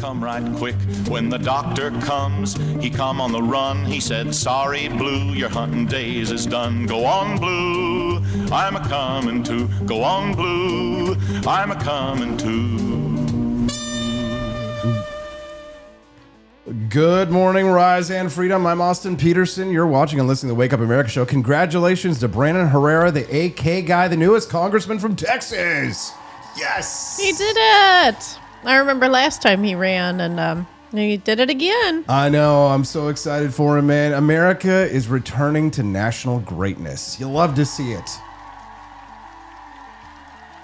come right quick. When the doctor comes, he come on the run. He said, sorry, Blue, your hunting days is done. Go on, Blue, I'm a-comin' to. Go on, Blue, I'm a-comin' to. Good morning, Rise and Freedom. I'm Austin Petersen. You're watching and listening to the Wake Up America show. Congratulations to Brandon Herrera, the AK guy, the newest congressman from Texas. Yes! He did it! I remember last time he ran, and he did it again. I know. I'm so excited for him, man. America is returning to national greatness. You'll love to see it.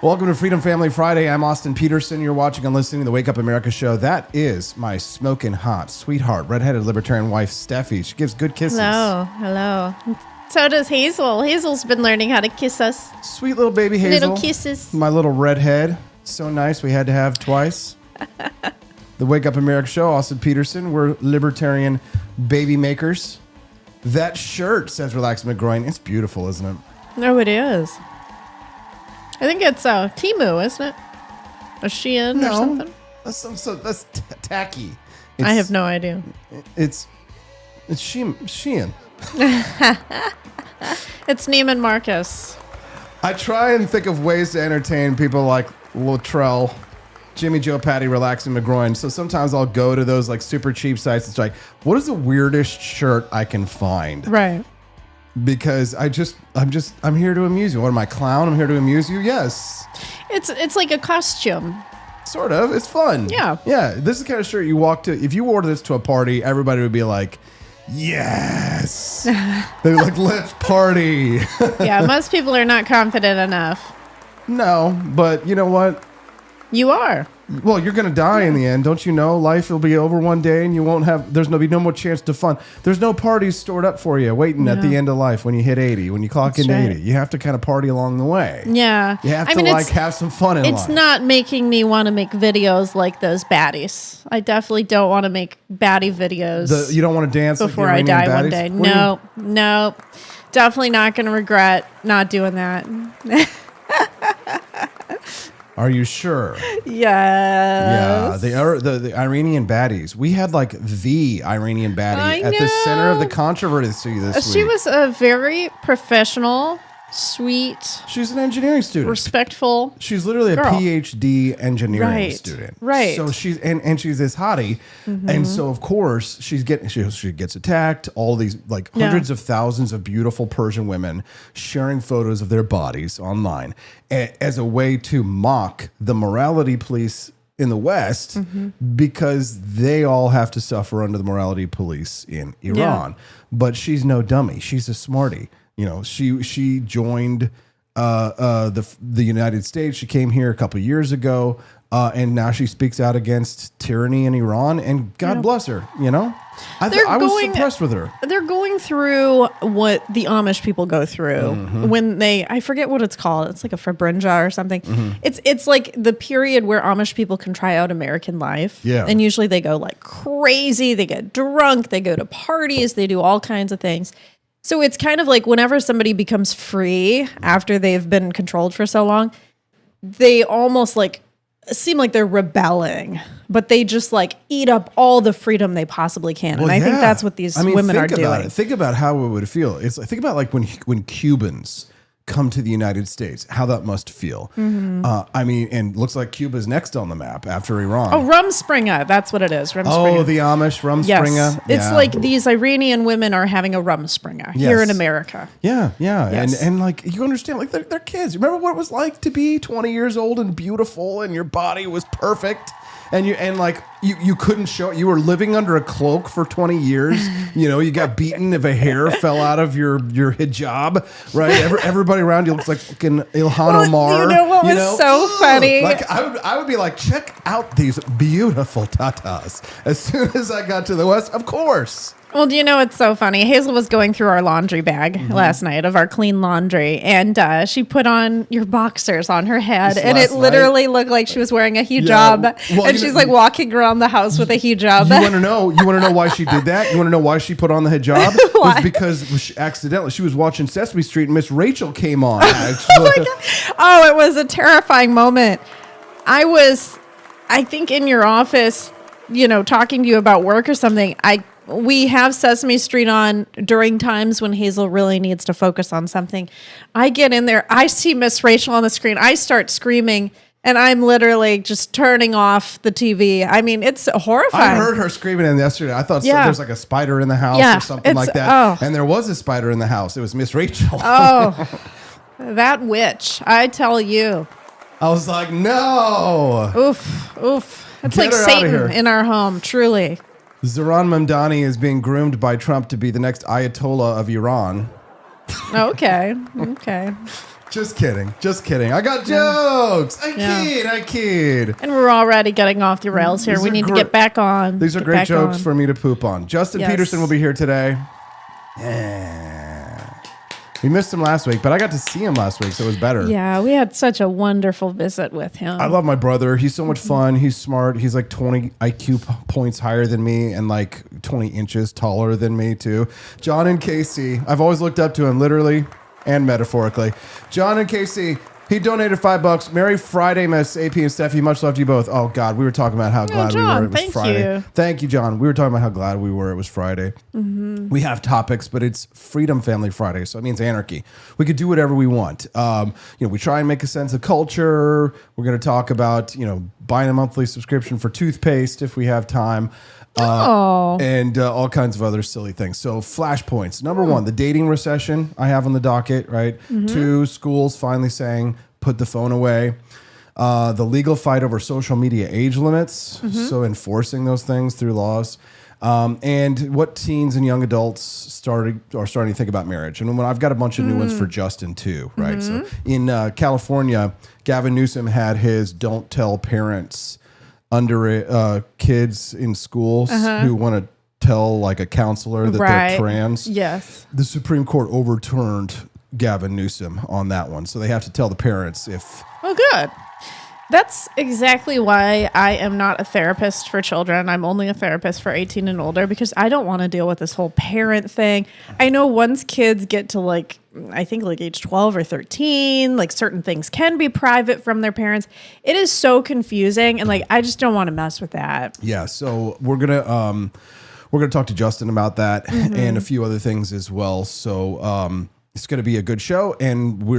Welcome to Freedom Family Friday. I'm Austin Petersen. You're watching and listening to the Wake Up America show. That is my smoking hot sweetheart, redheaded libertarian wife, Steffi. She gives good kisses. Hello. So does Hazel. Hazel's been learning how to kiss us. Sweet little baby Hazel. Little kisses. My little redhead. So nice. We had to have twice. The Wake Up America show, Austin Petersen. We're libertarian baby makers. That shirt says Relax McGroin. It's beautiful, isn't it? No, it is. I think it's Temu, isn't it? A Shein or something? That's tacky. I have no idea. It's Shein. It's Neiman Marcus. I try and think of ways to entertain people like Luttrell, Jimmy Joe Patty, Relaxing McGroin. So sometimes I'll go to those like super cheap sites. It's like, what is the weirdest shirt I can find? Right. Because I'm here to amuse you. What am I, clown? I'm here to amuse you? Yes. It's like a costume. Sort of. It's fun. Yeah. Yeah. This is the kind of shirt you walk to. If you wore this to a party, everybody would be like, yes. They're like, let's party. Yeah, most people are not confident enough. No, but you know what? You are. Well, you're going to die in the end. Don't you know? Life will be over one day and you won't have, there's no more chance to fun. There's no parties stored up for you waiting at the end of life when you hit 80, when you clock into 80. You have to kind of party along the way. Yeah. You have to have some fun in life. It's not making me want to make videos like those baddies. I definitely don't want to make baddie videos. You don't want to dance before like I die baddies? one day. No. Definitely not going to regret not doing that. Are you sure? Yes. Yeah, the Iranian baddies. We had like the Iranian baddie at the center of the controversy this week. She was a very professional, sweet. She's an engineering student. Respectful. She's literally girl. A PhD engineering student. Right. So she's and she's this hottie, and so of course she gets attacked. All these like hundreds of thousands of beautiful Persian women sharing photos of their bodies online as a way to mock the morality police in the West because they all have to suffer under the morality police in Iran. Yeah. But she's no dummy. She's a smarty. You know, she joined the United States. She came here a couple of years ago, and now she speaks out against tyranny in Iran. And God bless her. You know, I was impressed with her. They're going through what the Amish people go through when I forget what it's called. It's like a Fabrinja or something. It's like the period where Amish people can try out American life. Yeah, and usually they go like crazy. They get drunk. They go to parties. They do all kinds of things. So it's kind of like whenever somebody becomes free after they've been controlled for so long, they almost like seem like they're rebelling, but they just like eat up all the freedom they possibly can. Well, and I think that's what these women are doing. Think about how it would feel. Think about like when Cubans come to the United States, how that must feel. And looks like Cuba's next on the map after Iran. Oh, Rumspringa. That's what it is. Rumspringa. Oh, the Amish Rumspringa. Yes. It's like these Iranian women are having a Rumspringa here in America. Yeah. Yes. And like, you understand, like they're kids. Remember what it was like to be 20 years old and beautiful and your body was perfect? And you couldn't show it. You were living under a cloak for 20 years. You know, you got beaten if a hair fell out of your hijab, right? Everybody around you looks like fucking Ilhan Omar. You know what was so funny? Like I would be like, check out these beautiful tatas. As soon as I got to the West, of course. Well, do you know what's so funny? Hazel was going through our laundry bag last night of our clean laundry, and she put on your boxers on her head, and it literally looked like she was wearing a hijab. Yeah. Well, and she's like walking around the house with a hijab. You want to know why she did that? You want to know why she put on the hijab? Why? It was because she was watching Sesame Street, and Miss Rachel came on. Oh my God. Oh, it was a terrifying moment. I think in your office talking to you about work or something, we have Sesame Street on during times when Hazel really needs to focus on something. I get in there, I see Miss Rachel on the screen, I start screaming, and I'm literally just turning off the TV. I mean, it's horrifying. I heard her screaming in yesterday. I thought there's like a spider in the house or something like that. Oh. And there was a spider in the house. It was Miss Rachel. Oh, that witch, I tell you. I was like, no. Oof. It's Get like her outta here. Satan in our home, truly. Zohran Mamdani is being groomed by Trump to be the next Ayatollah of Iran. Okay. Just kidding. I got jokes. I kid. And we're already getting off the rails here. We need to get back on. These are great jokes for me to poop on. Justin Petersen will be here today. We missed him last week, but I got to see him last week, so it was better. Yeah, we had such a wonderful visit with him. I love my brother. He's so much fun. He's smart. He's like 20 IQ points higher than me and like 20 inches taller than me, too. John and Casey. I've always looked up to him, literally and metaphorically. John and Casey. He donated $5. Merry Friday, Miss AP and Steffi. Much love to you both. Oh, God. We were talking about how glad John, we were it was Friday. you. Thank you, John. We were talking about how glad we were it was Friday. Mm-hmm. We have topics, but it's Freedom Family Friday, so it means anarchy. We could do whatever we want. We try and make a sense of culture. We're going to talk about, buying a monthly subscription for toothpaste if we have time. And all kinds of other silly things. So flashpoints. Number one, the dating recession I have on the docket, right? Mm-hmm. 2, schools finally saying, put the phone away. The legal fight over social media age limits. Mm-hmm. So enforcing those things through laws. And what teens and young adults are starting to think about marriage. And I've got a bunch of new ones for Justin too, right? Mm-hmm. So in California, Gavin Newsom had his don't tell parents under kids in schools who want to tell like a counselor that they're trans. Yes. The Supreme Court overturned Gavin Newsom on that one. So they have to tell the parents if... Oh, good. That's exactly why I am not a therapist for children. I'm only a therapist for 18 and older because I don't want to deal with this whole parent thing. I know once kids get to I think age 12 or 13, certain things can be private from their parents. It is so confusing. And I just don't want to mess with that. Yeah. So we're going to talk to Justin about that and a few other things as well. So, it's going to be a good show, and we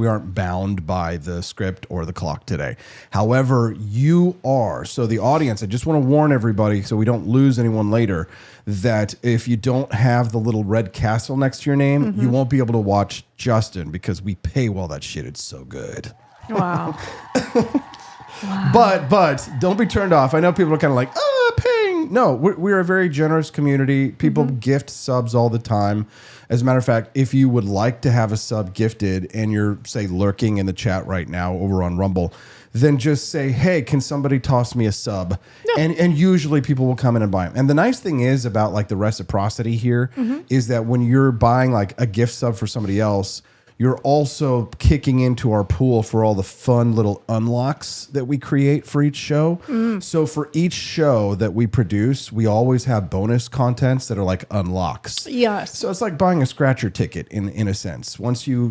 aren't bound by the script or the clock today. However, you are. So the audience, I just want to warn everybody so we don't lose anyone later, that if you don't have the little red castle next to your name, you won't be able to watch Justin because we pay well that shit. It's so good. Wow. But don't be turned off. I know people are kind of like, paying. No, we're a very generous community. People gift subs all the time. As a matter of fact, if you would like to have a sub gifted and you're, say, lurking in the chat right now over on Rumble, then just say, hey, can somebody toss me a sub? No. And usually people will come in and buy them. And the nice thing is about the reciprocity here is that when you're buying a gift sub for somebody else, you're also kicking into our pool for all the fun little unlocks that we create for each show. So for each show that we produce, we always have bonus contents that are unlocks. Yes. So it's like buying a scratcher ticket in a sense. Once you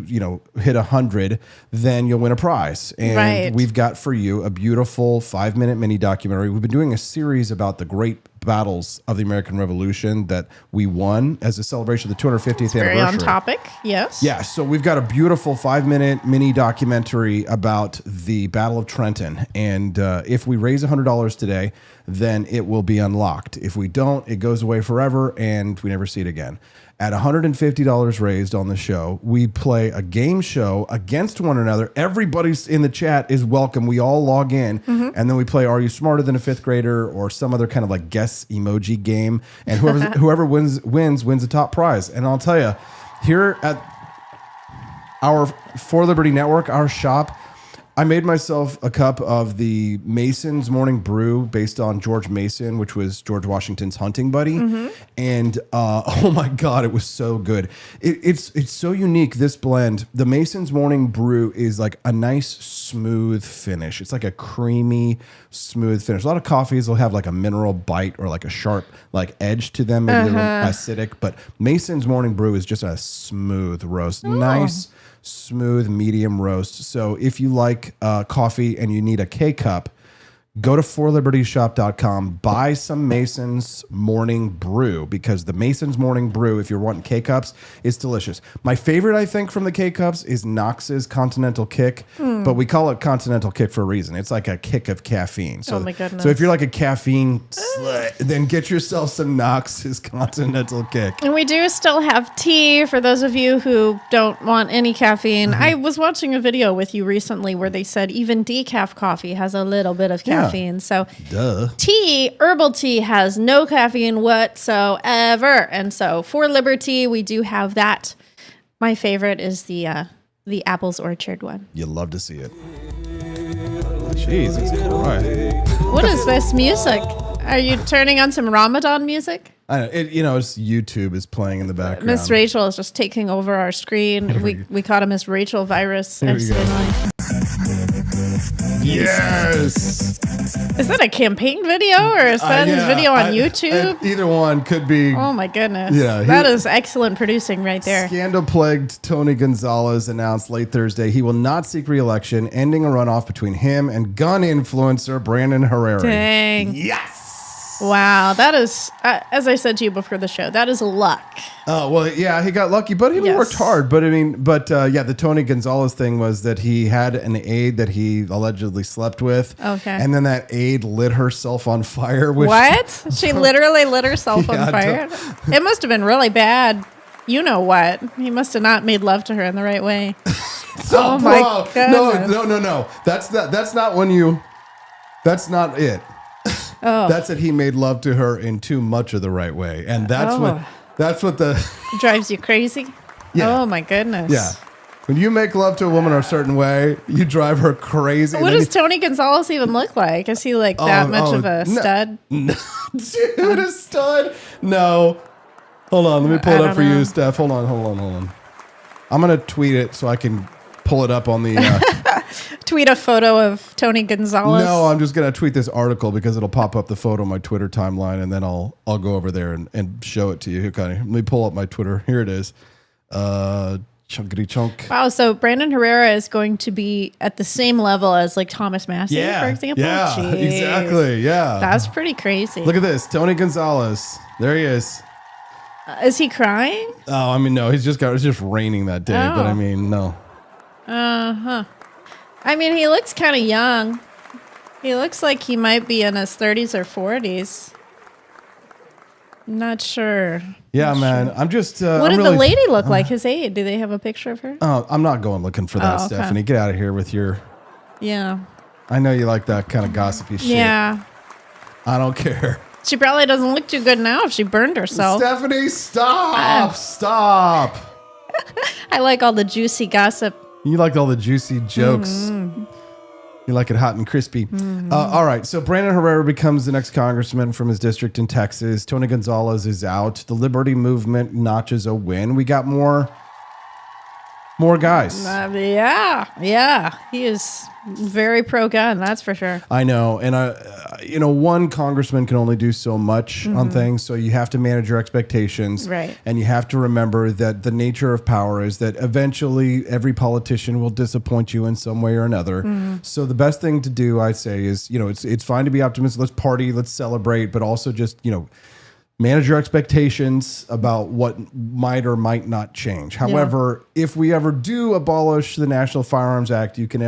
hit 100, then you'll win a prize. And we've got for you a beautiful 5-minute mini documentary. We've been doing a series about the great battles of the American Revolution that we won as a celebration of the 250th anniversary. Very on topic, yes. Yeah, so we've got a beautiful 5-minute mini documentary about the Battle of Trenton. And if we raise $100 today, then it will be unlocked. If we don't, it goes away forever and we never see it again. At $150 raised on the show, we play a game show against one another. Everybody in the chat is welcome. We all log in, and then we play Are You Smarter Than a Fifth Grader or some other kind of guess emoji game. And whoever wins the top prize. And I'll tell you, here at our For Liberty Network, our shop, I made myself a cup of the Mason's Morning Brew based on George Mason, which was George Washington's hunting buddy. And oh my God, it was so good. It's so unique, this blend. The Mason's Morning Brew is a nice, smooth finish. It's a creamy, smooth finish. A lot of coffees will have a mineral bite or a sharp edge to them. Maybe they're acidic. But Mason's Morning Brew is just a smooth roast. Nice, smooth, medium roast. So if you like coffee and you need a K-cup, go to forlibertyshop.com, buy some Mason's Morning Brew, because the Mason's Morning Brew, if you're wanting K-Cups, is delicious. My favorite, I think, from the K-Cups is Knox's Continental Kick, but we call it Continental Kick for a reason. It's like a kick of caffeine. So, oh my goodness. So if you're like a caffeine slut, then get yourself some Knox's Continental Kick. And we do still have tea for those of you who don't want any caffeine. I was watching a video with you recently where they said even decaf coffee has a little bit of caffeine. So tea, herbal tea, has no caffeine whatsoever. And so for Liberty, we do have that. My favorite is the Apple's Orchard one. You love to see it. Jesus Christ. What is this music? Are you turning on some Ramadan music? I know, it's YouTube is playing in the background. Miss Rachel is just taking over our screen. We caught a Miss Rachel virus accidentally. Yes. Is that a campaign video or is that his video on YouTube? Either one could be. Oh my goodness. Yeah, that is excellent producing right there. Scandal-plagued Tony Gonzalez announced late Thursday he will not seek re-election, ending a runoff between him and gun influencer Brandon Herrera. Dang. Yes. Wow, that is, as I said to you before the show, that is luck. Oh, well, yeah, he got lucky, but he worked hard. But the Tony Gonzalez thing was that he had an aide that he allegedly slept with. Okay. And then that aide lit herself on fire. What? She literally lit herself on fire? It must have been really bad. You know what? He must have not made love to her in the right way. Oh, my God. No. That's not it. Oh. That's that he made love to her in too much of the right way. And that's what the drives you crazy. Yeah. Oh my goodness. Yeah. When you make love to a woman a certain way, you drive her crazy. What does Tony Gonzalez even look like? Is he like that much of a stud? No. Dude, a stud? No. Hold on, let me pull it up for you, Steph. Hold on. I'm gonna tweet it so I can pull it up on the tweet a photo of Tony Gonzalez. No, I'm just gonna tweet this article because it'll pop up the photo on my Twitter timeline, and then I'll go over there and show it to you. Okay, let me pull up my Twitter. Here it is. Chunkity chunk. Wow, so Brandon Herrera is going to be at the same level as like Thomas Massey, for example. Yeah, exactly. Yeah, that's pretty crazy. Look at this, Tony Gonzalez. There he is. Is he crying? Oh, I mean, no. It's just raining that day, but I mean, no. I mean, he looks kind of young. He looks like he might be in his 30s or 40s. Not sure. Yeah, man. I'm just. What did the lady look like? His aide? Do they have a picture of her? Oh, I'm not going looking for that, Stephanie. Get out of here with your. Yeah. I know you like that kind of gossipy shit. Yeah. I don't care. She probably doesn't look too good now if she burned herself. Stephanie, stop! Stop! I like all the juicy gossip. You like all the juicy jokes. Mm-hmm. You like it hot and crispy. Mm-hmm. All right. So Brandon Herrera becomes the next congressman from his district in Texas. Tony Gonzalez is out. The Liberty Movement notches a win. We got more guys. Yeah. He is very pro-gun, that's for sure. I know. And, one congressman can only do so much on things. So you have to manage your expectations. Right. And you have to remember that the nature of power is that eventually every politician will disappoint you in some way or another. Mm-hmm. So the best thing to do, I say, is, it's fine to be optimistic. Let's party, let's celebrate, but also just, manage your expectations about what might or might not change. However, if we ever do abolish the National Firearms Act, you can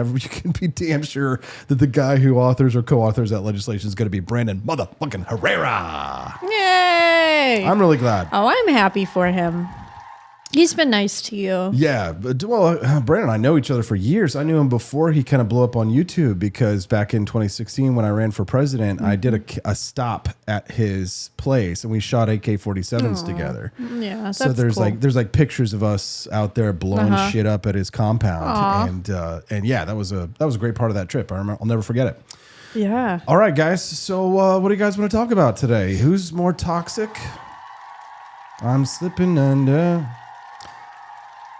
be damn sure that the guy who authors or co-authors that legislation is going to be Brandon motherfucking Herrera. Yay! I'm really glad. Oh, I'm happy for him. He's been nice to you. Yeah. Brandon and I know each other for years. I knew him before he kind of blew up on YouTube because back in 2016 when I ran for president, I did a stop at his place and we shot AK-47s together. Yeah, that's so there's cool. there's pictures of us out there blowing shit up at his compound. And yeah, that was a great part of that trip. I'll never forget it. Yeah. All right, guys. So what do you guys want to talk about today? Who's more toxic? I'm slipping under.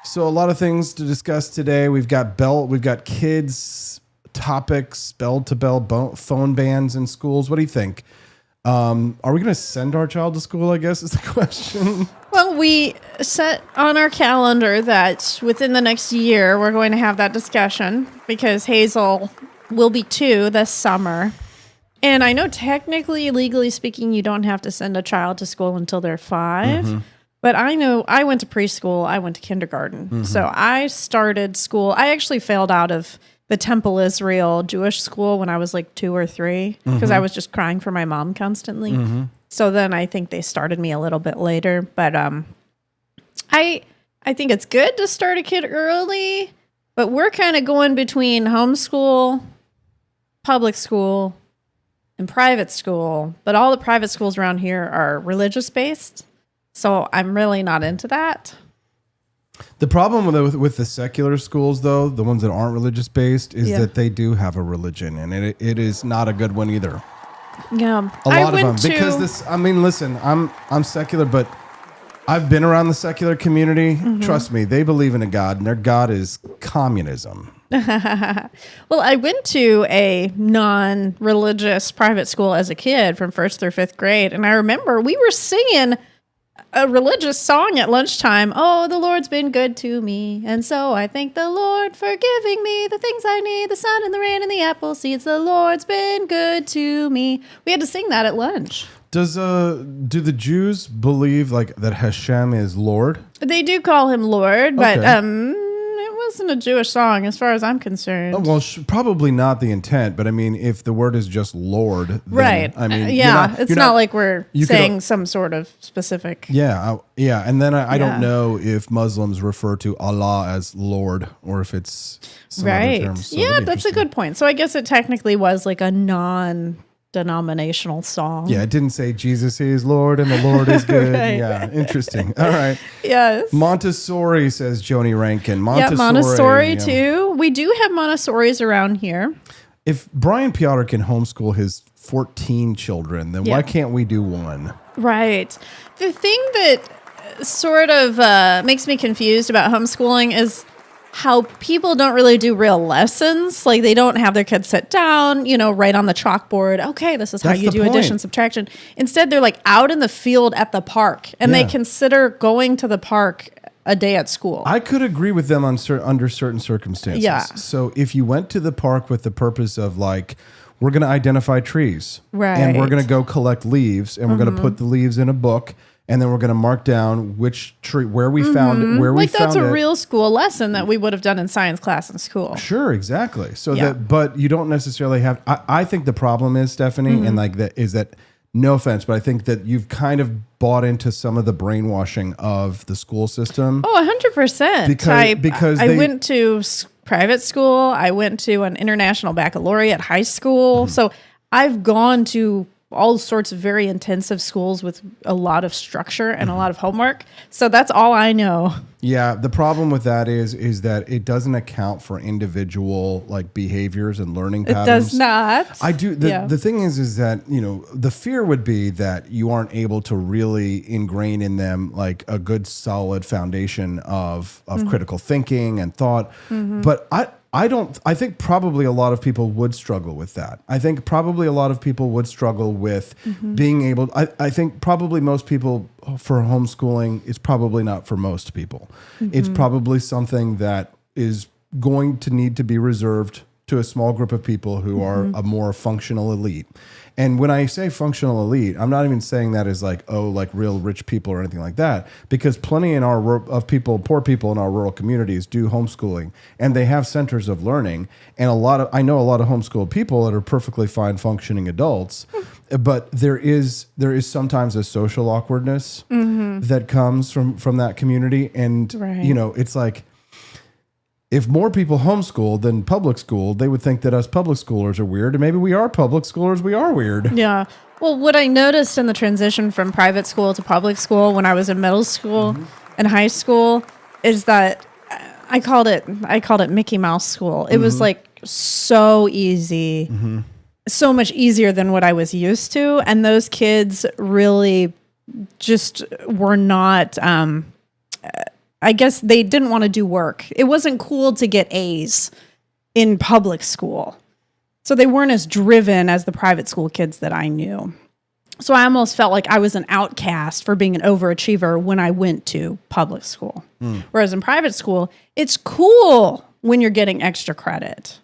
So a lot of things to discuss today. We've got kids topics, bell-to-bell phone bans in schools. What do you think? Are we going to send our child to school, I guess is the question. Well, we set on our calendar that within the next year, we're going to have that discussion because Hazel will be 2 this summer. And I know technically, legally speaking, you don't have to send a child to school until they're 5. But I know I went to preschool, I went to kindergarten. So I started school. I actually failed out of the Temple Israel Jewish school when I was like 2 or 3 because I was just crying for my mom constantly. So then I think they started me a little bit later. But I think it's good to start a kid early, but we're kind of going between homeschool, public school, and private school, but all the private schools around here are religious based. So I'm really not into that. The problem with the secular schools, though, the ones that aren't religious based, is that they do have a religion, and it is not a good one either. Yeah, a lot of them because this. I mean, listen, I'm secular, but I've been around the secular community. Trust me, they believe in a God, and their God is communism. Well, I went to a non-religious private school as a kid from 1st through 5th grade. And I remember we were singing a religious song at lunchtime. Oh, the Lord's been good to me. And so I thank the Lord for giving me the things I need, the sun and the rain and the apple seeds. The Lord's been good to me. We had to sing that at lunch. Do the Jews believe like that Hashem is Lord? They do call him Lord, but it wasn't a Jewish song as far as I'm concerned. Oh, well, probably not the intent, but I mean, if the word is just Lord, then, right? I mean, it's not like we're saying some sort of specific. Yeah, and then I don't know if Muslims refer to Allah as Lord or if it's some other term. So yeah, that's a good point. So I guess it technically was like a non-denominational song. Yeah, it didn't say Jesus is Lord and the Lord is good. Right. Yeah, interesting. All right. Yes. Montessori, says Joni Rankin. Montessori too. We do have Montessoris around here. If Brian Piotr can homeschool his 14 children, then why can't we do one? Right. The thing that sort of makes me confused about homeschooling is how people don't really do real lessons. Like they don't have their kids sit down, write on the chalkboard. Okay, this is how you do addition, subtraction. Instead, they're like out in the field at the park, and they consider going to the park a day at school. I could agree with them on under certain circumstances. Yeah. So if you went to the park with the purpose of like, we're going to identify trees, right, and we're going to go collect leaves, and we're going to put the leaves in a book, and then we're going to mark down which tree, where we found it, where we found it. Like that's a real school lesson that we would have done in science class in school. Sure, exactly. So but you don't necessarily have. I think the problem is, Stephanie, and like that is that. No offense, but I think that you've kind of bought into some of the brainwashing of the school system. Oh, 100%. Because I went to private school. I went to an international baccalaureate high school. So I've gone to all sorts of very intensive schools with a lot of structure and a lot of homework. So that's all I know. Yeah, the problem with that is that it doesn't account for individual like behaviors and learning patterns. It does not. I do. The thing is that, the fear would be that you aren't able to really ingrain in them like a good solid foundation of critical thinking and thought. But I think probably a lot of people would struggle with that. I think probably a lot of people would struggle with being able, I think probably most people for homeschooling is probably not for most people. It's probably something that is going to need to be reserved to a small group of people who are a more functional elite. And when I say functional elite, I'm not even saying that as like, like real rich people or anything like that, because plenty of poor people in our rural communities do homeschooling, and they have centers of learning. And I know a lot of homeschooled people that are perfectly fine functioning adults, but there is sometimes a social awkwardness that comes from that community. And, it's like, if more people homeschool than public school, they would think that us public schoolers are weird. And maybe we are public schoolers. We are weird. Yeah. Well, what I noticed in the transition from private school to public school when I was in middle school and high school is that I called it Mickey Mouse school. It was like so easy, so much easier than what I was used to. And those kids really just were not... I guess they didn't want to do work. It wasn't cool to get A's in public school. So they weren't as driven as the private school kids that I knew. So I almost felt like I was an outcast for being an overachiever when I went to public school. Whereas in private school, it's cool when you're getting extra credit.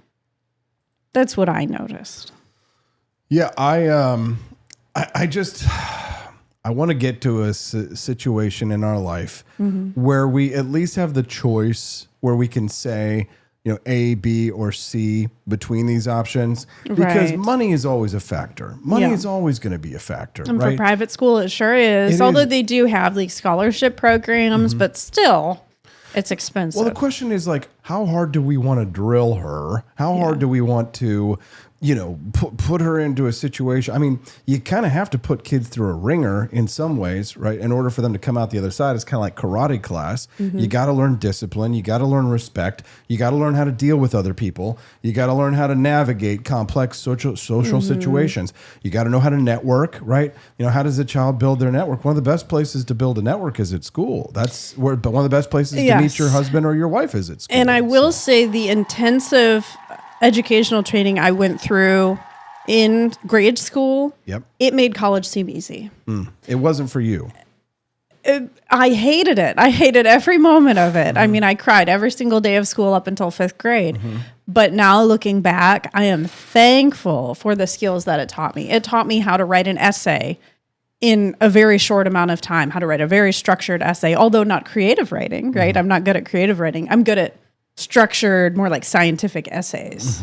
That's what I noticed. Yeah, I just I want to get to a situation in our life where we at least have the choice where we can say, A, B, or C between these options, because money is always a factor. Money is always going to be a factor. And right? for private school, it sure is. Although they do have like scholarship programs, but still, it's expensive. Well, the question is like, how hard do we want to drill her? How hard do we want to, put her into a situation? I mean, you kind of have to put kids through a ringer in some ways, right? In order for them to come out the other side. It's kind of like karate class. You got to learn discipline. You got to learn respect. You got to learn how to deal with other people. You got to learn how to navigate complex social situations. You got to know how to network, right? How does a child build their network? One of the best places to build a network is at school. That's where, but one of the best places to meet your husband or your wife is at school. And I will say the intensive educational training I went through in grade school, it made college seem easy. It wasn't for you. I hated it. I hated every moment of it. I mean, I cried every single day of school up until 5th grade. But now looking back, I am thankful for the skills that it taught me. It taught me how to write an essay in a very short amount of time, how to write a very structured essay, although not creative writing, right? I'm not good at creative writing. I'm good at structured, more like scientific essays.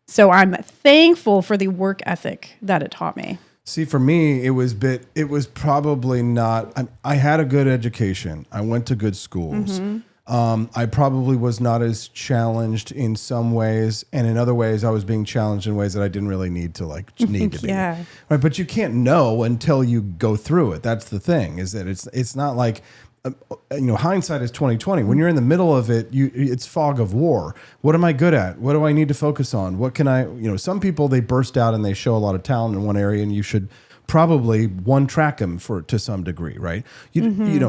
So I'm thankful for the work ethic that it taught me. See, for me, it was probably not, I had a good education. I went to good schools. I probably was not as challenged in some ways, and in other ways I was being challenged in ways that I didn't really need to be. Right? But you can't know until you go through it. That's the thing, is that it's not like, hindsight is 20/20. When you're in the middle of it, it's fog of war. What am I good at? What do I need to focus on? What can I, some people, they burst out and they show a lot of talent in one area, and you should probably one track them to some degree, right?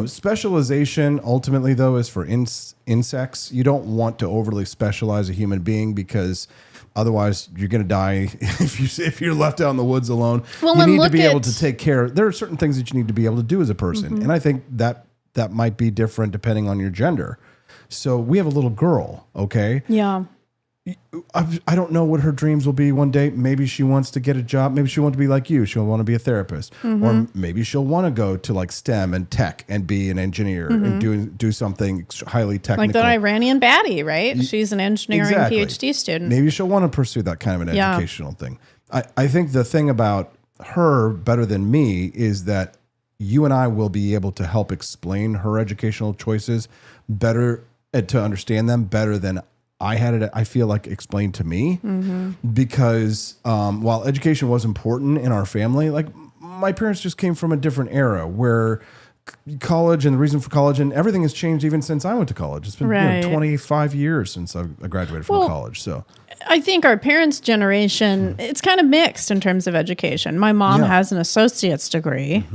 Specialization ultimately though is for insects. You don't want to overly specialize a human being, because otherwise you're going to die if you're left out in the woods alone. Well, you need to be able to take care. There are certain things that you need to be able to do as a person, and I think that might be different depending on your gender. So we have a little girl, okay? Yeah. I don't know what her dreams will be one day. Maybe she wants to get a job. Maybe she wants to be like you. She'll want to be a therapist. Or maybe she'll want to go to like STEM and tech and be an engineer and do something highly technical. Like that Iranian baddie, right? She's an engineering PhD student. Maybe she'll want to pursue that kind of an educational thing. I think the thing about her better than me is that you and I will be able to help explain her educational choices better, to understand them better than I had it, I feel like, explained to me. Because while education was important in our family, like my parents just came from a different era where college and the reason for college and everything has changed even since I went to college. It's been 25 years since I graduated from college. So I think our parents' generation, it's kind of mixed in terms of education. My mom has an associate's degree.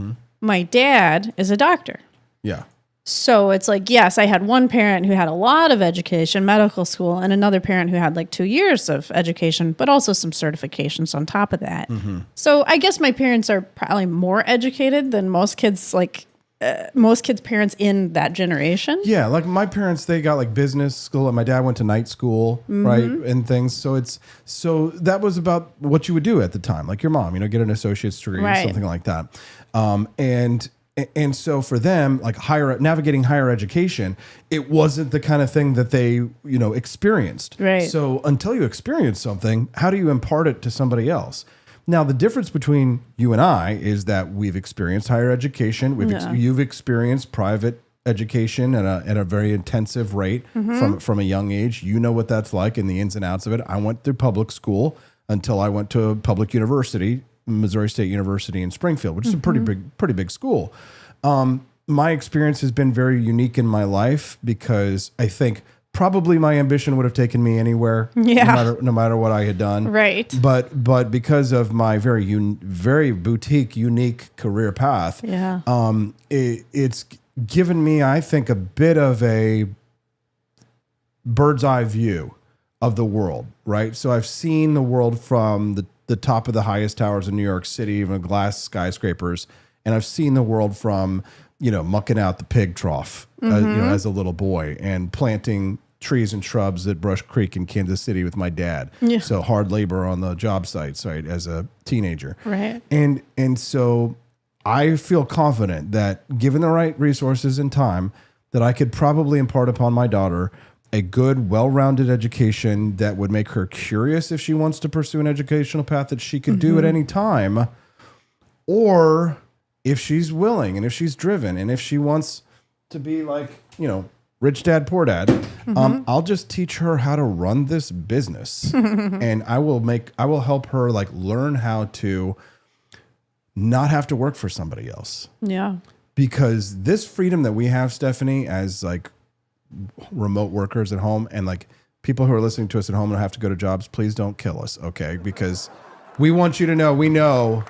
My dad is a doctor. Yeah. So it's like, yes, I had one parent who had a lot of education, medical school, and another parent who had like 2 years of education, but also some certifications on top of that. So I guess my parents are probably more educated than most kids' parents in that generation. Yeah, like my parents, they got like business school, and my dad went to night school, right, and things. So that was about what you would do at the time, like your mom, get an associate's degree, something like that, and so for them, like navigating higher education, it wasn't the kind of thing that they experienced. Right. So until you experience something, how do you impart it to somebody else? Now, the difference between you and I is that we've experienced higher education. You've experienced private education at a very intensive rate from a young age. You know what that's like and the ins and outs of it. I went through public school until I went to a public university, Missouri State University in Springfield, which is a pretty big school. My experience has been very unique in my life because I think probably my ambition would have taken me anywhere, no matter what I had done. Right. But because of my very boutique, unique career path, it's given me, I think, a bit of a bird's eye view of the world, right? So I've seen the world from the top of the highest towers in New York City, even glass skyscrapers, and I've seen the world from mucking out the pig trough, as a little boy, and planting trees and shrubs at Brush Creek in Kansas City with my dad. Yeah. So hard labor on the job sites, right, as a teenager. Right. And so I feel confident that given the right resources and time, that I could probably impart upon my daughter a good, well-rounded education that would make her curious if she wants to pursue an educational path that she could do at any time, or if she's willing and if she's driven and if she wants to be like, rich dad, poor dad, I'll just teach her how to run this business. And I will help her like learn how to not have to work for somebody else. Yeah. Because this freedom that we have, Stephanie, as like remote workers at home, and like people who are listening to us at home and have to go to jobs, please don't kill us, okay? Because we want you to know, we know,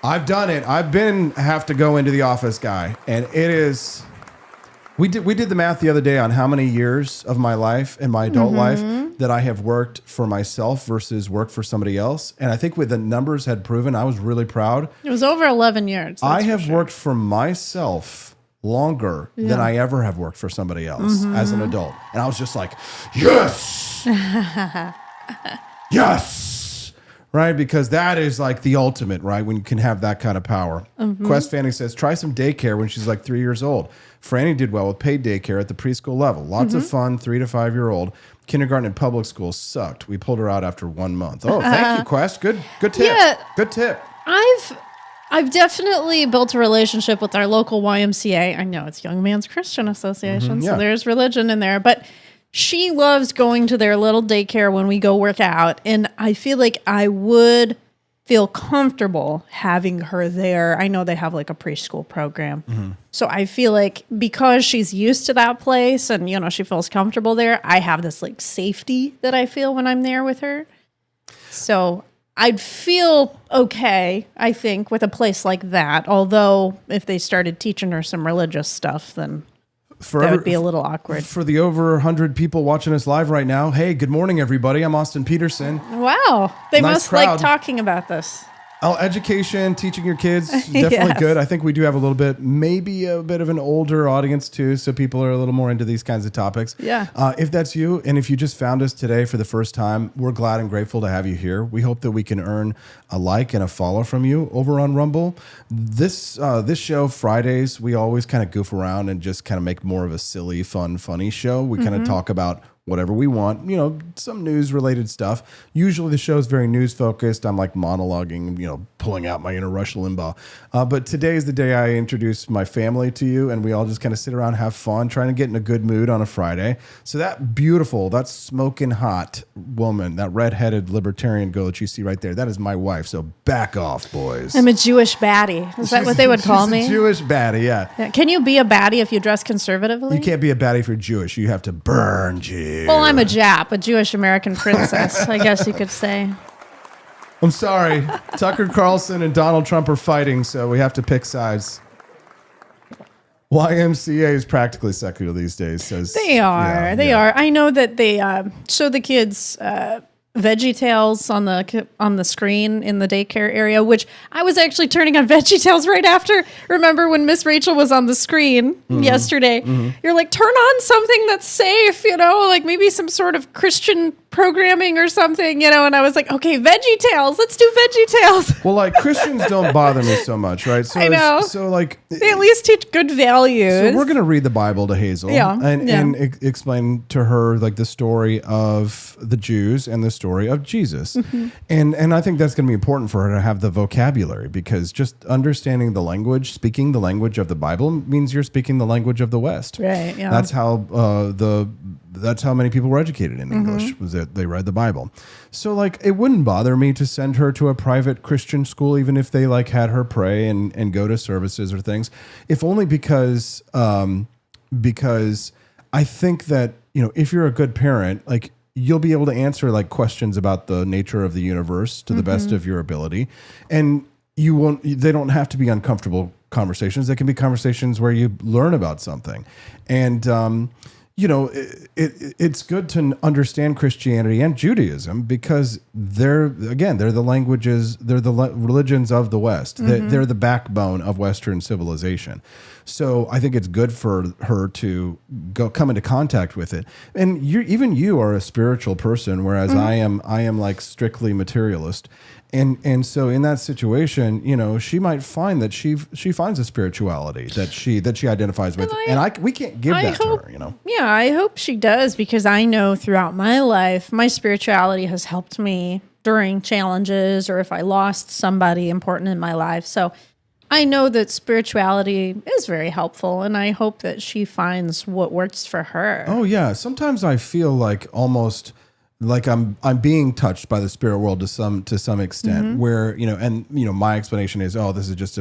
I've done it. I've been have to go into the office guy, and it is. We did the math the other day on how many years of my life and my adult life that I have worked for myself versus worked for somebody else, and I think with the numbers had proven, I was really proud. It was over 11 years. I have worked for myself longer than I ever have worked for somebody else as an adult. And I was just like, yes, yes, right? Because that is like the ultimate, right? When you can have that kind of power. Quest Fanny says, try some daycare when she's like 3 years old. Franny did well with paid daycare at the preschool level. Lots of fun, 3 to 5 year old. Kindergarten and public school sucked. We pulled her out after 1 month. Oh, thank you, Quest. Good tip. Yeah. Good tip. I've definitely built a relationship with our local YMCA. I know it's Young Man's Christian Association, so there's religion in there, but she loves going to their little daycare when we go work out, and I feel like I would feel comfortable having her there. I know they have like a preschool program. So I feel like because she's used to that place and, she feels comfortable there, I have this like safety that I feel when I'm there with her. So I'd feel okay, I think, with a place like that. Although if they started teaching her some religious stuff, then that would be a little awkward. For the over 100 people watching us live right now, hey, good morning, everybody. I'm Austin Petersen. Wow. They Nice must crowd. like talking about this. Oh, education, teaching your kids, definitely Yes. good. I think we do have a little bit, maybe a bit of an older audience too, so people are a little more into these kinds of topics. Yeah. If that's you, and if you just found us today for the first time, we're glad and grateful to have you here. We hope that we can earn a like and a follow from you over on Rumble. This show, Fridays, we always kind of goof around and just kind of make more of a silly, fun, funny show. We kind of talk about whatever we want, some news related stuff. Usually the show is very news focused. I'm like monologuing, pulling out my inner Rush Limbaugh. But today is the day I introduce my family to you, and we all just kind of sit around, have fun, trying to get in a good mood on a Friday. So that smoking hot woman, that redheaded libertarian girl that you see right there, that is my wife. So back off, boys. I'm a Jewish baddie. Is that what they would call me? A Jewish baddie, yeah. Yeah. Can you be a baddie if you dress conservatively? You can't be a baddie if you're Jewish. You have to burn Jews. Well, I'm a Jap, a Jewish American princess, I guess you could say. I'm sorry. Tucker Carlson and Donald Trump are fighting, so we have to pick sides. YMCA is practically secular these days. Says They are. They are. I know that they show the kids VeggieTales on the screen in the daycare area, which I was actually turning on VeggieTales right after. Remember when Miss Rachel was on the screen yesterday? You're like, turn on something that's safe, like maybe some sort of Christian programming or something, and I was like, okay, VeggieTales, let's do VeggieTales. Well, like Christians don't bother me so much, right? So I know. So like They at least teach good values. So we're gonna read the Bible to Hazel, and explain to her like the story of the Jews and the story of Jesus, and I think that's gonna be important for her to have the vocabulary, because just understanding the language, speaking the language of the Bible means you're speaking the language of the West. Right. Yeah. That's how many people were educated in English, was that they read the Bible. So like it wouldn't bother me to send her to a private Christian school, even if they like had her pray and go to services or things, if only because I think that, if you're a good parent, like you'll be able to answer like questions about the nature of the universe to the best of your ability. And they don't have to be uncomfortable conversations. They can be conversations where you learn about something. And, it's good to understand Christianity and Judaism because they're the languages, they're the religions of the West. They're the backbone of Western civilization. So I think it's good for her to come into contact with it. And you are a spiritual person, whereas I am like strictly materialist. And so in that situation, she might find that she finds a spirituality that she identifies with, we can't give that to her. Yeah, I hope she does, because I know throughout my life, my spirituality has helped me during challenges or if I lost somebody important in my life. So I know that spirituality is very helpful, and I hope that she finds what works for her. Oh yeah, sometimes I feel like almost like I'm being touched by the spirit world to some extent, where my explanation is, this is just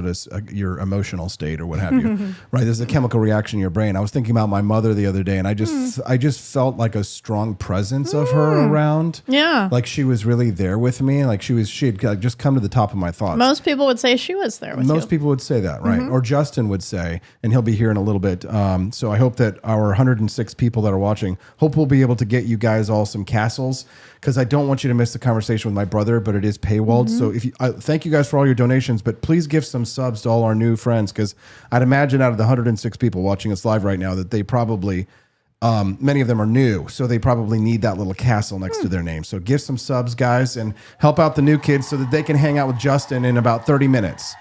your emotional state or what have you, right? There's a chemical reaction in your brain. I was thinking about my mother the other day, and I just felt like a strong presence of her around. Yeah, like she was really there with me, like she had just come to the top of my thoughts. Most people would say she was there with you. Most people would say that, right? Or Justin would say, and he'll be here in a little bit. So I hope that our 106 people that are watching, hope we'll be able to get you guys all some castles, because I don't want you to miss the conversation with my brother, but it is paywalled. So if you, thank you guys for all your donations, but please give some subs to all our new friends, because I'd imagine out of the 106 people watching us live right now that they probably, many of them are new, so they probably need that little castle next to their name. So give some subs, guys, and help out the new kids so that they can hang out with Justin in about 30 minutes.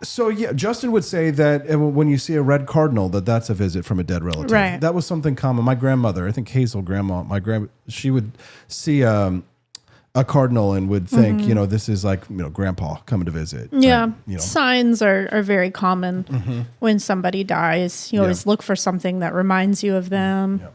So yeah, Justin would say that when you see a red cardinal, that's a visit from a dead relative. Right. That was something common. My grandmother, I think Hazel grandma, she would see a cardinal and would think, this is like, grandpa coming to visit. Yeah. Signs are very common when somebody dies. You always look for something that reminds you of them. Yeah.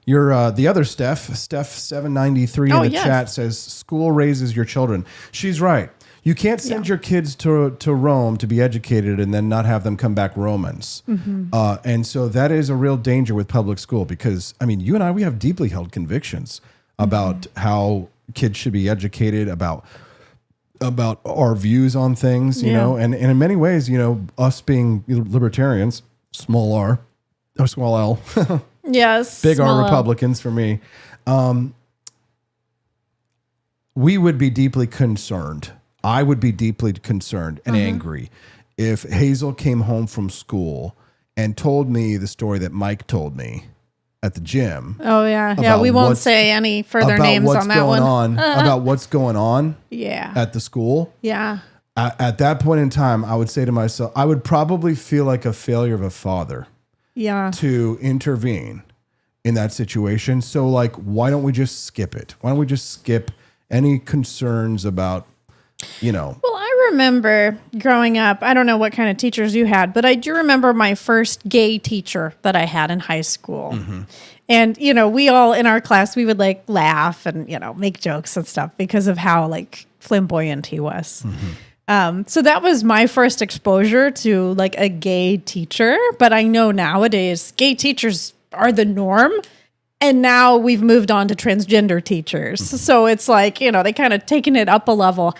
You're the other Steph 793 in the chat says, school raises your children. She's right. You can't send your kids to Rome to be educated and then not have them come back Romans. And so that is a real danger with public school, because, you and I, we have deeply held convictions about how kids should be educated, about our views on things, you know, and in many ways, us being libertarians, small r, or small l, yes, big R Republicans for me, we would be deeply concerned. I would be deeply concerned and angry if Hazel came home from school and told me the story that Mike told me at the gym. Oh, yeah. Yeah, we won't say any further names on that one. About what's going on at the school. Yeah. At that point in time, I would say to myself, I would probably feel like a failure of a father to intervene in that situation. So, why don't we just skip it? Why don't we just skip any concerns about... Well, I remember growing up, I don't know what kind of teachers you had, but I do remember my first gay teacher that I had in high school. And, we all in our class, we would laugh and, make jokes and stuff because of how flamboyant he was. So that was my first exposure to a gay teacher. But I know nowadays gay teachers are the norm. And now we've moved on to transgender teachers. So it's they kind of taken it up a level.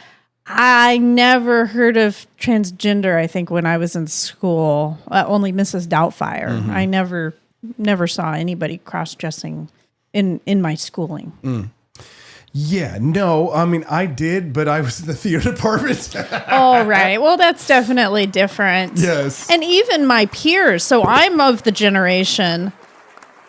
I never heard of transgender, I think, when I was in school. Only Mrs. Doubtfire. I never saw anybody cross-dressing in my schooling. Yeah, no, I did, but I was in the theater department. Oh, right. Well, that's definitely different. Yes. And even my peers. So I'm of the generation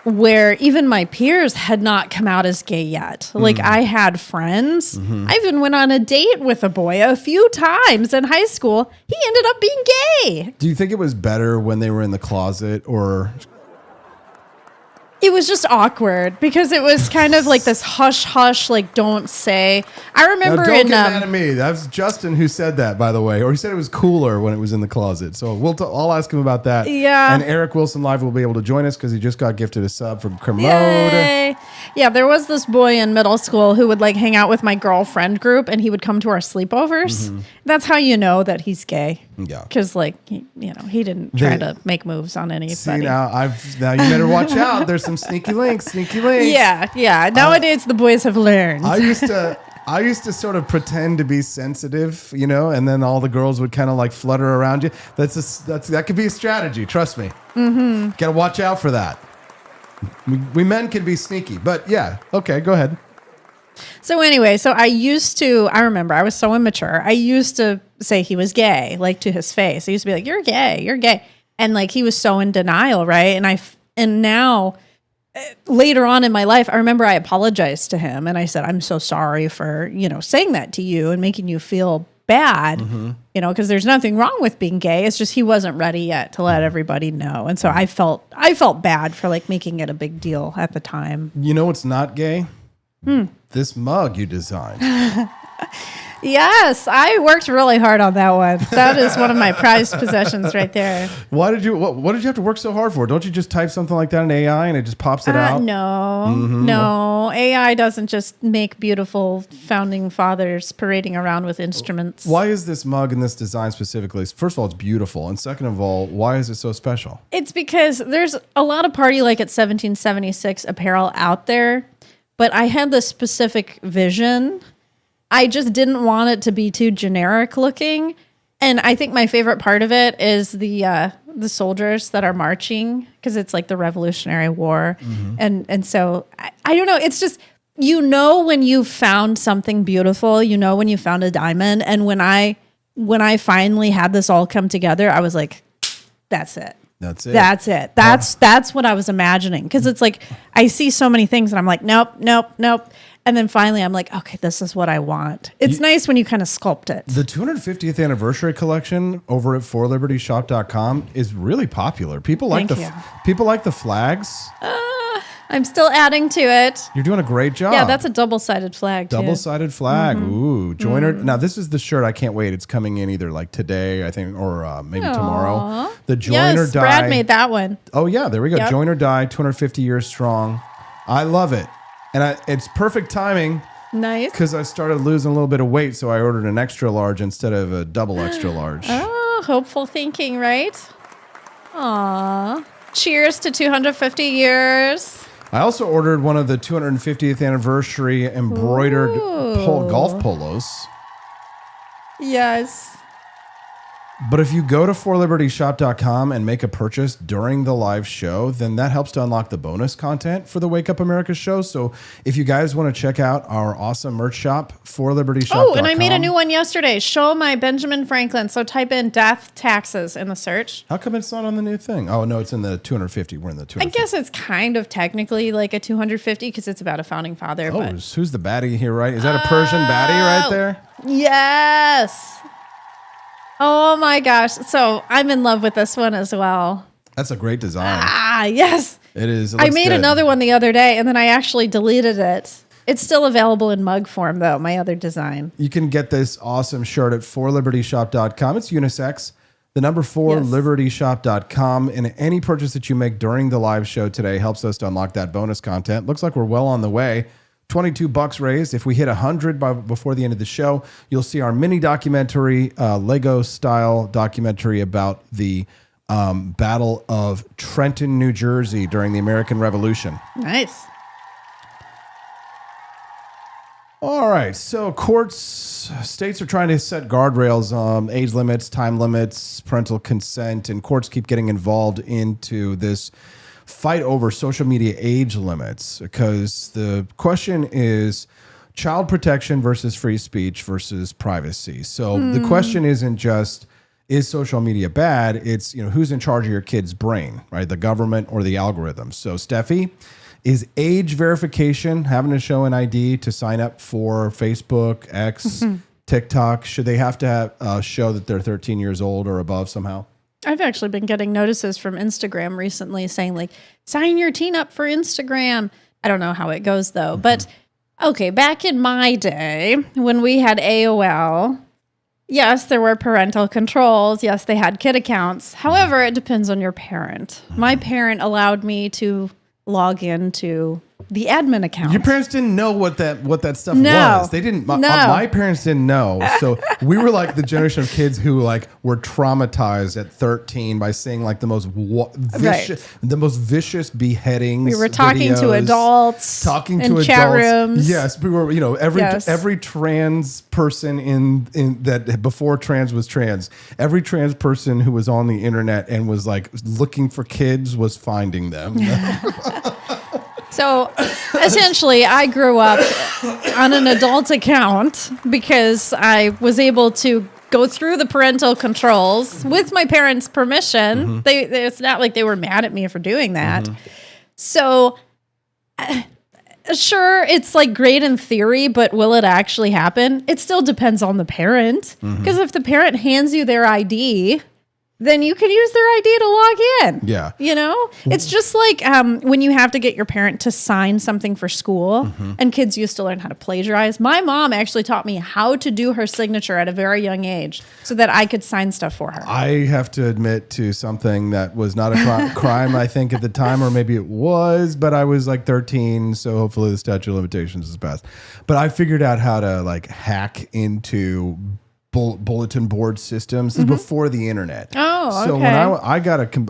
where even my peers had not come out as gay yet. I had friends. I even went on a date with a boy a few times in high school. He ended up being gay. Do you think it was better when they were in the closet, or... It was just awkward because it was kind of this hush, don't say. I remember don't get mad at me. That was Justin who said that, by the way. Or he said it was cooler when it was in the closet. So I'll ask him about that. Yeah. And Eric Wilson Live will be able to join us because he just got gifted a sub from Kermode. Yay. Yeah, there was this boy in middle school who would hang out with my girlfriend group, and he would come to our sleepovers. That's how you know that he's gay. Yeah. Because he didn't try to make moves on anybody. See, now you better watch out. There's some sneaky links. Yeah. Nowadays the boys have learned. I used to I used to sort of pretend to be sensitive, and then all the girls would kind of like flutter around you. That could be a strategy. Trust me. Mm-hmm. Got to watch out for that. We men can be sneaky, but yeah. Okay, go ahead. So anyway, I remember I was so immature. I used to say he was gay, like to his face. I used to be like, "You're gay." And like, he was so in denial. Right. And now later on in my life, I remember I apologized to him and I said, "I'm so sorry for, saying that to you and making you feel bad, because there's nothing wrong with being gay. It's just, he wasn't ready yet to let everybody know." And so I felt bad for like making it a big deal at the time. You know what's not gay? This mug you designed. Yes, I worked really hard on that one. That is one of my prized possessions right there. What did you have to work so hard for? Don't you just type something like that in AI and it just pops it out? No. AI doesn't just make beautiful founding fathers parading around with instruments. Why is this mug and this design specifically? First of all, it's beautiful. And second of all, why is it so special? It's because there's a lot of Party Like It's 1776 apparel out there, but I had this specific vision. I just didn't want it to be too generic looking. And I think my favorite part of it is the soldiers that are marching, because it's like the Revolutionary War. Mm-hmm. And so I don't know. It's just, when you found something beautiful, when you found a diamond. And when I finally had this all come together, I was like, that's it. That's it. That's it. That's what I was imagining. Because it's like, I see so many things and I'm like, nope. And then finally I'm like, okay, this is what I want. It's nice when you kind of sculpt it. The 250th anniversary collection over at forlibertyshop.com is really popular. People like the flags. I'm still adding to it. You're doing a great job. Yeah, that's a double-sided flag too. Double-sided flag. Mm-hmm. Ooh, joiner. Mm-hmm. Now this is the shirt. I can't wait. It's coming in either like today, I think, or maybe tomorrow. The joiner die. Brad made that one. Oh yeah, there we go. Yep. Joiner die, 250 years strong. I love it. And it's perfect timing. Nice. Because I started losing a little bit of weight, so I ordered an extra large instead of a double extra large. Oh, hopeful thinking, right? Aw. Cheers to 250 years. I also ordered one of the 250th anniversary embroidered golf polos. Yes. But if you go to forlibertyshop.com and make a purchase during the live show, then that helps to unlock the bonus content for the Wake Up America show. So if you guys want to check out our awesome merch shop, forlibertyshop.com. Oh, and I made a new one yesterday. Show my Benjamin Franklin. So type in death taxes in the search. How come it's not on the new thing? Oh, no, it's in the 250. We're in the 250. I guess it's kind of technically like a 250 because it's about a founding father. Oh, who's the baddie here, right? Is that a Persian baddie right there? Yes. Oh my gosh. So I'm in love with this one as well. That's a great design. Yes. It is. I made another one the other day and then I actually deleted it. It's still available in mug form though, my other design. You can get this awesome shirt at forlibertyshop.com. It's unisex. The number 4, libertyshop.com. And any purchase that you make during the live show today helps us to unlock that bonus content. Looks like we're well on the way. $22 raised. If we hit 100 before the end of the show, you'll see our mini documentary, Lego style documentary about the Battle of Trenton, New Jersey during the American Revolution. Nice. All right. So states are trying to set guardrails, age limits, time limits, parental consent, and courts keep getting involved into this fight over social media age limits, because the question is child protection versus free speech versus privacy. So the question isn't just, is social media bad? It's, who's in charge of your kid's brain, right? The government or the algorithms. So Steffi, is age verification, having to show an ID to sign up for Facebook, X, TikTok, should they have to show that they're 13 years old or above somehow? I've actually been getting notices from Instagram recently saying like, sign your teen up for Instagram. I don't know how it goes though, but okay. Back in my day when we had AOL, yes, there were parental controls. Yes, they had kid accounts. However, it depends on your parent. My parent allowed me to log into the admin account. Your parents didn't know what that stuff No. was. They didn't. No. My parents didn't know. So we were like the generation of kids who like were traumatized at 13 by seeing like the most vicious beheadings. We were talking to adults, talking in to chat adults. rooms. Yes, we were. Every trans person in that before trans was trans. Every trans person who was on the internet and was like looking for kids was finding them. So essentially, I grew up on an adult account because I was able to go through the parental controls with my parents' permission. It's not like they were mad at me for doing that. So sure, it's like great in theory, but will it actually happen? It still depends on the parent. Because if the parent hands you their ID, then you can use their ID to log in. Yeah. It's just like when you have to get your parent to sign something for school and kids used to learn how to plagiarize. My mom actually taught me how to do her signature at a very young age so that I could sign stuff for her. I have to admit to something that was not a crime, I think, at the time, or maybe it was, but I was like 13, so hopefully the statute of limitations is passed. But I figured out how to like hack into bulletin board systems. This is before the internet. Oh, so when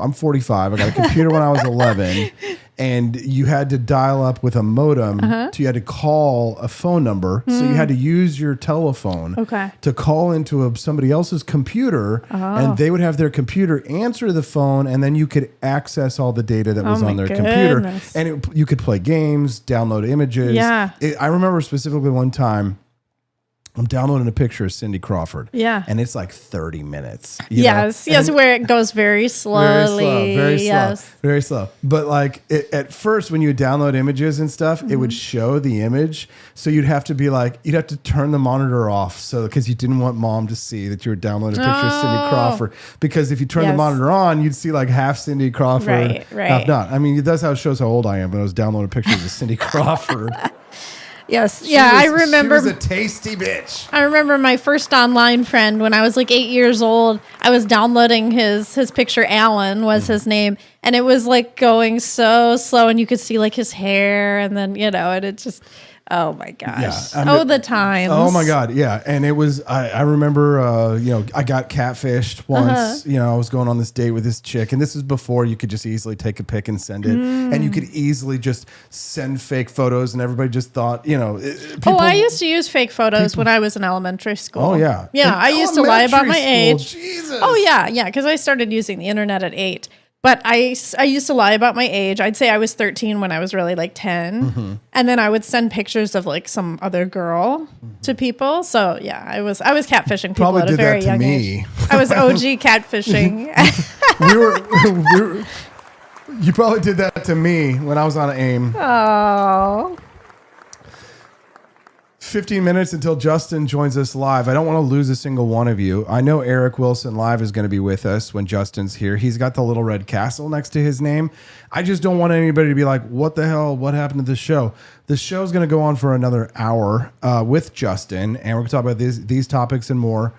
I'm 45. I got a computer when I was 11, and you had to dial up with a modem. So you had to call a phone number. So you had to use your telephone to call into somebody else's computer, and they would have their computer answer the phone, and then you could access all the data that was on their computer. And you could play games, download images. Yeah. I remember specifically one time, I'm downloading a picture of Cindy Crawford. Yeah. And it's like 30 minutes. Yes, where it goes very slowly. Very slow. But like at first, when you would download images and stuff, it would show the image. So you'd have to turn the monitor off. So because you didn't want mom to see that you were downloading a picture of Cindy Crawford. Because if you turn the monitor on, you'd see like half Cindy Crawford, half not. I mean, that's how it shows how old I am. But I was downloading pictures of Cindy Crawford. Yes. I remember. She was a tasty bitch. I remember my first online friend when I was like 8 years old. I was downloading his picture. Alan was his name. And it was like going so slow. And you could see like his hair. And then, and it just, oh my gosh. Yeah, the times. Oh my God. Yeah. And it was, I remember, I got catfished once. I was going on this date with this chick. And this is before you could just easily take a pic and send it. And you could easily just send fake photos. And everybody just thought, I used to use fake photos when I was in elementary school. Oh, yeah. Yeah. I used to lie about my age. Jesus. Oh, yeah. Yeah. Because I started using the internet at 8. But I used to lie about my age. I'd say I was 13 when I was really like 10. And then I would send pictures of like some other girl to people. So yeah, I was catfishing people Probably at a very young age. I was OG catfishing. You probably did that to me when I was on AIM. Oh. 15 minutes until Justin joins us live. I don't want to lose a single one of you. I know Eric Wilson Live is going to be with us when Justin's here. He's got the little red castle next to his name. I just don't want anybody to be like, what the hell? What happened to the show? The show's going to go on for another hour with Justin, and we're going to talk about these topics and more.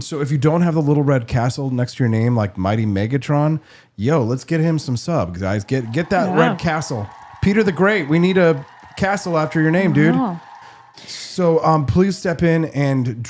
So if you don't have the little red castle next to your name, like Mighty Megatron, let's get him some subs, guys. Get that red castle. Peter the Great, we need a castle after your name, dude. So please step in and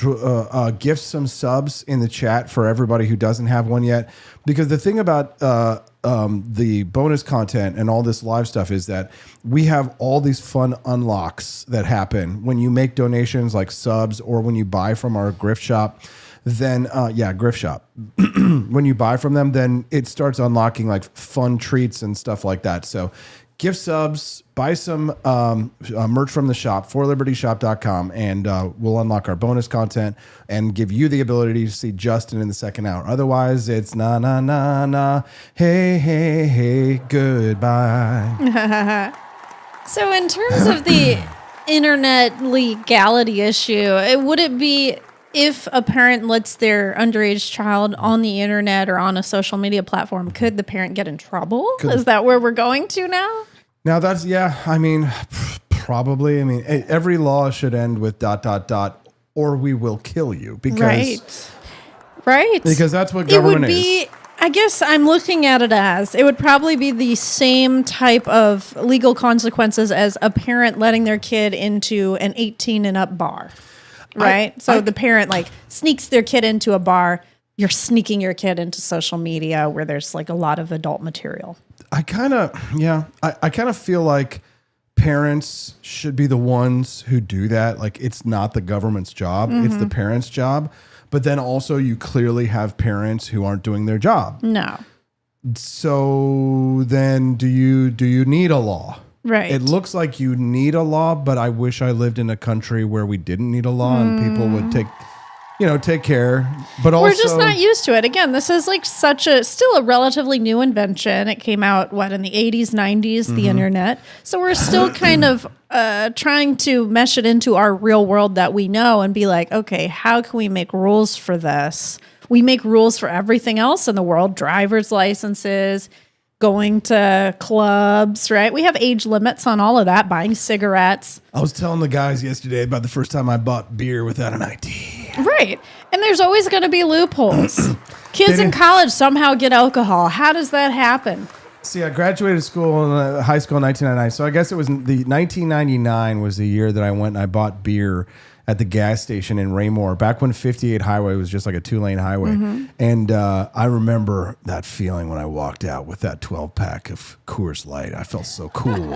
gift some subs in the chat for everybody who doesn't have one yet. Because the thing about the bonus content and all this live stuff is that we have all these fun unlocks that happen when you make donations like subs or when you buy from our grift shop. Then, grift shop. When you buy from them, then it starts unlocking like fun treats and stuff like that. So gift subs, buy some merch from the shop, forlibertyshop.com, and we'll unlock our bonus content and give you the ability to see Justin in the second hour. Otherwise, it's na, na, na, na, hey, hey, hey, goodbye. So in terms of the internet legality issue, would it be if a parent lets their underage child on the internet or on a social media platform, could the parent get in trouble? Is that where we're going to now? Now that's, probably. Every law should end with ... or we will kill you because right. Because that's what government is. I guess I'm looking at it as it would probably be the same type of legal consequences as a parent letting their kid into an 18 and up bar, right? The parent like sneaks their kid into a bar. You're sneaking your kid into social media where there's like a lot of adult material. I kind of feel like parents should be the ones who do that. Like it's not the government's job. It's the parents' job. But then also you clearly have parents who aren't doing their job. No. So then do you need a law? Right. It looks like you need a law, but I wish I lived in a country where we didn't need a law and people would take care. But also, we're just not used to it. Again, this is like still a relatively new invention. It came out, in the 80s, 90s, the internet. So we're still kind of trying to mesh it into our real world that we know and be like, okay, how can we make rules for this? We make rules for everything else in the world, driver's licenses, going to clubs, right? We have age limits on all of that, buying cigarettes. I was telling the guys yesterday about the first time I bought beer without an ID. Right. And there's always going to be loopholes. Kids in college somehow get alcohol. How does that happen? See, I graduated high school in 1999. So I guess it was 1999 was the year that I went and I bought beer at the gas station in Raymore, back when 58 Highway was just like a 2-lane highway. And I remember that feeling when I walked out with that 12-pack of Coors Light. I felt so cool.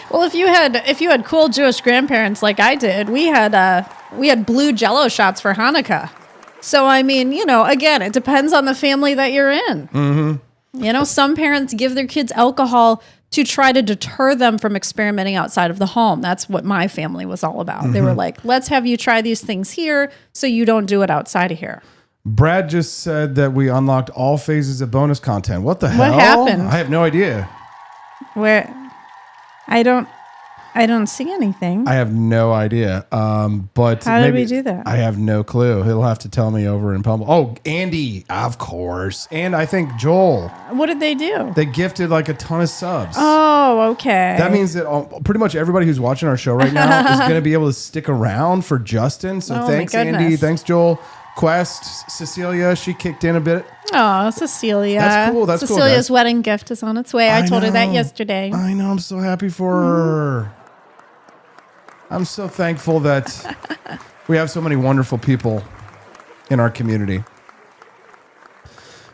Well, if you had cool Jewish grandparents like I did, we had blue Jell-O shots for Hanukkah. So I mean, again, it depends on the family that you're in. Some parents give their kids alcohol to try to deter them from experimenting outside of the home. That's what my family was all about. They were like, let's have you try these things here so you don't do it outside of here. Brad just said that we unlocked all phases of bonus content. What the hell? What happened? I have no idea. Where? I don't see anything. I have no idea. But how did we do that? I have no clue. He'll have to tell me over in Pummel. Oh, Andy, of course. And I think Joel. What did they do? They gifted like a ton of subs. Oh, okay. That means that pretty much everybody who's watching our show right now is going to be able to stick around for Justin. So thanks, Andy. Thanks, Joel. Quest, Cecilia, she kicked in a bit. Oh, Cecilia. That's cool. That's Cecilia's cool, wedding gift is on its way. I told her that yesterday. I know. I'm so happy for her. I'm so thankful that we have so many wonderful people in our community.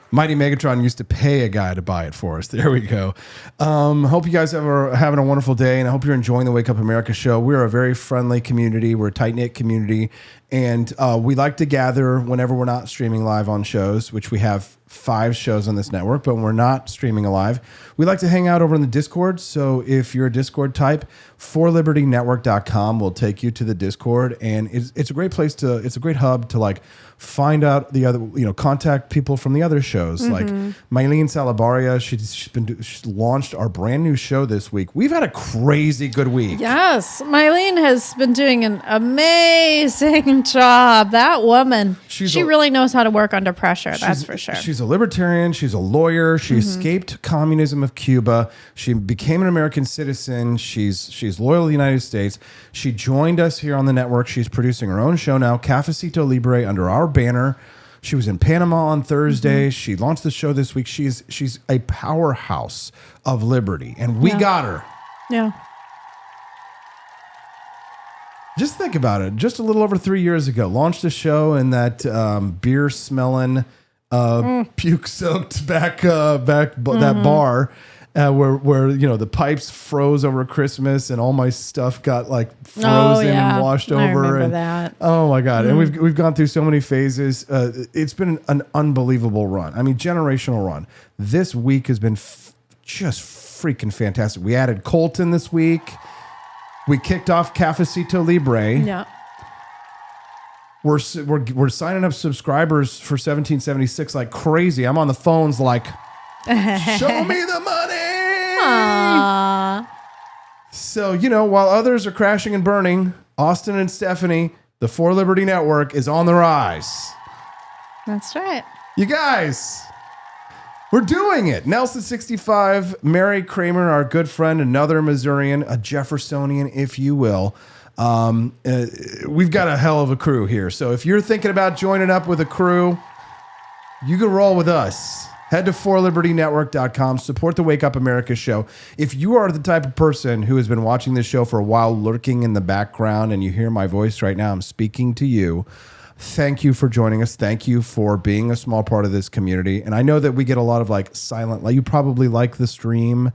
Mighty Megatron used to pay a guy to buy it for us. There we go. Hope you guys are having a wonderful day, and I hope you're enjoying the Wake Up America show. We're a very friendly community. We're a tight-knit community, and we like to gather whenever we're not streaming live on shows, which we have 5 shows on this network, but when we're not streaming live, we like to hang out over in the Discord. So if you're a Discord type, forlibertynetwork.com will take you to the Discord, and it's a great place it's a great hub to like find out the other, contact people from the other shows. Like Mylene Salabaria, she's launched our brand new show this week. We've had a crazy good week. Yes, Mylene has been doing an amazing job. That woman, she really knows how to work under pressure. That's for sure. She's a libertarian. She's a lawyer. She escaped communism of Cuba. She became an American citizen. She's loyal to the United States. She joined us here on the network. She's producing her own show now, Cafecito Libre, under our banner. She was in Panama on Thursday. She launched the show this week. She's a powerhouse of liberty, and we got her. Yeah. Just think about it. Just a little over 3 years ago, launched a show in that beer-smelling, puke-soaked back that bar. Where the pipes froze over Christmas and all my stuff got like frozen and washed over. I remember that. Oh my God! And we've gone through so many phases. It's been an unbelievable run. I mean, generational run. This week has been just freaking fantastic. We added Colton this week. We kicked off Cafecito Libre. Yeah. We're signing up subscribers for 1776 like crazy. I'm on the phones like, show me the money. Aww. So, while others are crashing and burning, Austin and Stephanie, the For Liberty Network, is on the rise. That's right. You guys, we're doing it. Nelson 65, Mary Kramer, our good friend, another Missourian, a Jeffersonian, if you will. We've got a hell of a crew here. So if you're thinking about joining up with a crew, you can roll with us. Head to forlibertynetwork.com. Support the Wake Up America show. If you are the type of person who has been watching this show for a while, lurking in the background, and you hear my voice right now, I'm speaking to you. Thank you for joining us. Thank you for being a small part of this community. And I know that we get a lot of like silent, like you probably like the stream.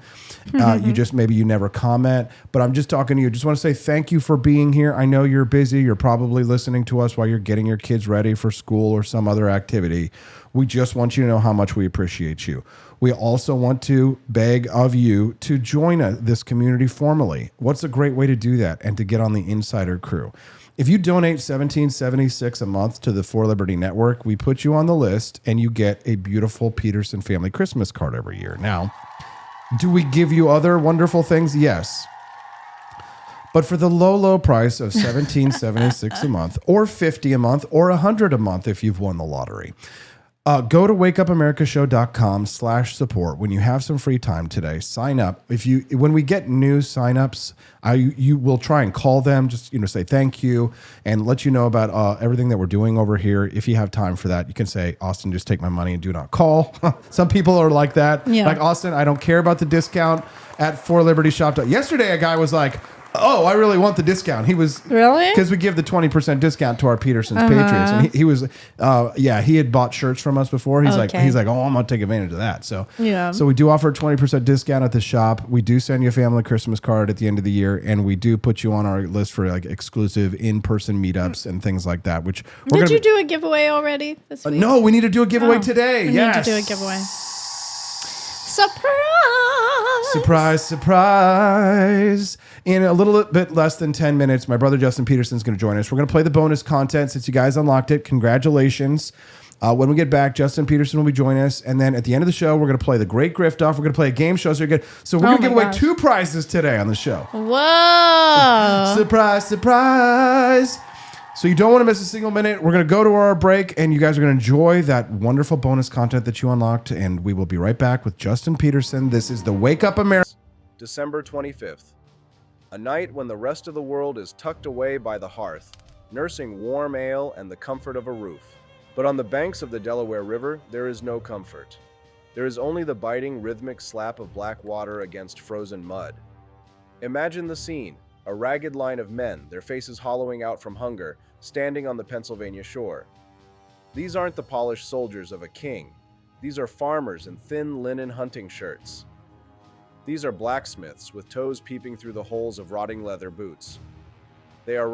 You just, maybe you never comment, but I'm just talking to you. Just want to say thank you for being here. I know you're busy. You're probably listening to us while you're getting your kids ready for school or some other activity. We just want you to know how much we appreciate you. We also want to beg of you to join this community formally. What's a great way to do that and to get on the Insider Crew? If you donate $17.76 a month to the For Liberty Network, we put you on the list and you get a beautiful Petersen family Christmas card every year. Now, do we give you other wonderful things? Yes. But for the low, low price of $17.76 a month, or $50 a month, or $100 a month if you've won the lottery, go to wakeupamericaShow.com/support. When you have some free time today, sign up. When we get new signups, you will try and call them, just say thank you and let you know about everything that we're doing over here. If you have time for that, you can say, Austin, just take my money and do not call. Some people are like that. Yeah. Like, Austin, I don't care about the discount at ForLibertyShop. Yesterday, a guy was like, oh, I really want the discount. He was really, because we give the 20% discount to our Petersen's Patriots, and he was, he had bought shirts from us before. He's like, oh, I'm gonna take advantage of that. So so we do offer a 20% discount at the shop. We do send you a family Christmas card at the end of the year, and we do put you on our list for like exclusive in-person meetups and things like that. Which did you do a giveaway already this week? No, we need to do a giveaway today. We need to do a giveaway. Surprise! Surprise! In a little bit less than 10 minutes, my brother Justin Petersen is going to join us. We're going to play the bonus content since you guys unlocked it. Congratulations. When we get back, Justin Petersen will be joining us. And then at the end of the show, we're going to play the Great Grift Off. We're going to play a game show. So we're going to give away 2 prizes today on the show. Whoa! Surprise, surprise! So you don't want to miss a single minute. We're going to go to our break, and you guys are going to enjoy that wonderful bonus content that you unlocked. And we will be right back with Justin Petersen. This is the Wake Up America. December 25th. A night when the rest of the world is tucked away by the hearth, nursing warm ale and the comfort of a roof. But on the banks of the Delaware River, there is no comfort. There is only the biting, rhythmic slap of black water against frozen mud. Imagine the scene. A ragged line of men, their faces hollowing out from hunger, standing on the Pennsylvania shore. These aren't the polished soldiers of a king. These are farmers in thin linen hunting shirts. These are blacksmiths with toes peeping through the holes of rotting leather boots. They are